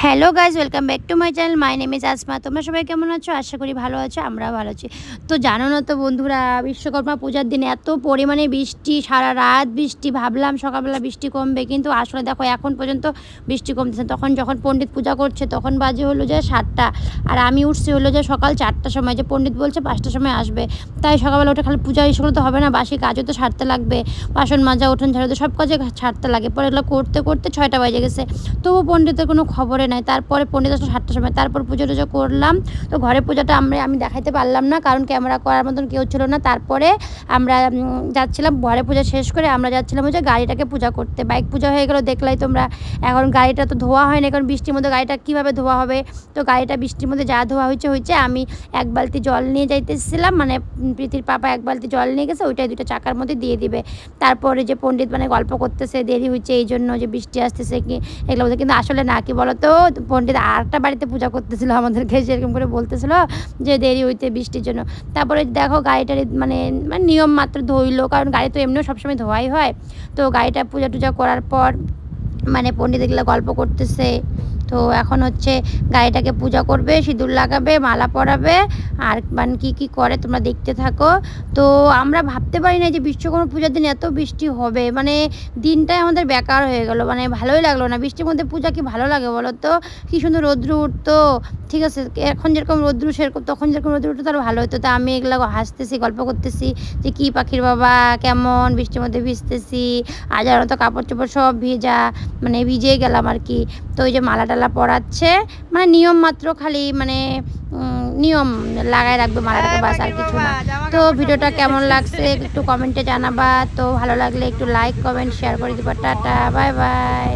Hello guys, welcome back to my channel. My name is Asma. তোমরা সবাই কেমন আছো? আশা করি ভালো আছো, আমরাও ভালো আছি। তো জানো না তো বন্ধুরা, বিশ্বকর্মা পূজার দিনে এত পরিমাণে বৃষ্টি, সারা রাত বৃষ্টি। ভাবলাম সকালবেলা বৃষ্টি কমবে, কিন্তু আসলে দেখো এখন পর্যন্ত বৃষ্টি কমতেছে। তখন যখন পণ্ডিত পূজা করছে তখন বাজে হলো যে 7টা, আর আমি উঠছি হলো যে সকাল 4টার সময়, যে পণ্ডিত বলছে 5টার সময় আসবে। তাই সকালবেলা উঠে খালি পূজা এসে তো হবে না, বাসি কাজও তো সারতে লাগবে, বাসন মাজা, উঠোন ঝাড়ু, সব কাজে ছাড়তে লাগে। পরে এগুলো করতে করতে 6টা বাজে গেছে, তবু পণ্ডিতের কোনো খবরে নাই। তারপরে পণ্ডিত আসলে 7টার সময়, তারপর পুজো টুজো করলাম। তো ঘরে পূজাটা আমি দেখাইতে পারলাম না, কারণ ক্যামেরা করার মতন কেউ ছিল না। তারপরে আমরা যাচ্ছিলাম ঘরে পূজা শেষ করে, আমরা যাচ্ছিলাম হচ্ছে গাড়িটাকে পূজা করতে। বাইক পূজা হয়ে গেলো দেখলাই তোমরা। এখন গাড়িটা তো ধোয়া হয় না, কারণ বৃষ্টির মধ্যে গাড়িটা কীভাবে ধোয়া হবে। তো গাড়িটা বৃষ্টির মধ্যে যা ধোয়া হয়েছে আমি 1 বালতি জল নিয়ে যাইতেছিলাম, মানে প্রীতির পাপা 1 বালতি জল নিয়ে গেছে, ওইটাই 2টা চাকার মধ্যে দিয়ে দিবে। তারপরে যে পণ্ডিত মানে গল্প করতেছে দেরি হচ্ছে এই জন্য, যে বৃষ্টি আসতেছে কি এগুলো বলতে, কিন্তু আসলে না, কি বলতো, পণ্ডিত আরেকটা বাড়িতে পূজা করতেছিল, আমাদেরকে সেরকম করে বলতেছিল যে দেরি হইতে বৃষ্টির জন্য। তারপরে দেখো গাড়িটার মানে নিয়ম মাত্র ধুইলো, কারণ গাড়ি তো এমনিও সবসময় ধোয়াই হয়। তো গাড়িটা পূজা টুজা করার পর মানে পণ্ডিত এগুলো গল্প করতেছে। তো এখন হচ্ছে গাড়িটাকে পূজা করবে, সিঁদুর লাগাবে, মালা পরাবে, আর মানে কী করে তোমরা দেখতে থাকো। তো আমরা ভাবতে পারি না যে বিশ্বকর্মা পূজার দিন এত বৃষ্টি হবে, মানে দিনটাই আমাদের বেকার হয়ে গেল, মানে ভালোই লাগলো না। বৃষ্টির মধ্যে পূজা কি ভালো লাগে বলো তো? কী সুন্দর রৌদ্র উঠতো, ঠিক আছে, এখন যেরকম রৌদ্র সেরকম তখন যেরকম রৌদ্র উঠতো তার ভালো হতো। তো আমি এগুলো হাসতেছি, গল্প করতেছি যে কী পাখির বাবা, কেমন বৃষ্টির মধ্যে ভিজতেছি, আজ আর তো কাপড় চোপড় সব ভেজা, মানে ভিজে গেলাম আর কি। তো ওই যে মালা টালা পরাচ্ছে, মানে নিয়ম মাত্র, খালি মানে নিয়ম লাগায় রাখবে মালাটাকে, বাস আর কিছু না। তো ভিডিওটা কেমন লাগছে একটু কমেন্টে জানাবা। তো ভালো লাগলে একটু লাইক কমেন্ট শেয়ার করে দিবা। Tata, bye bye.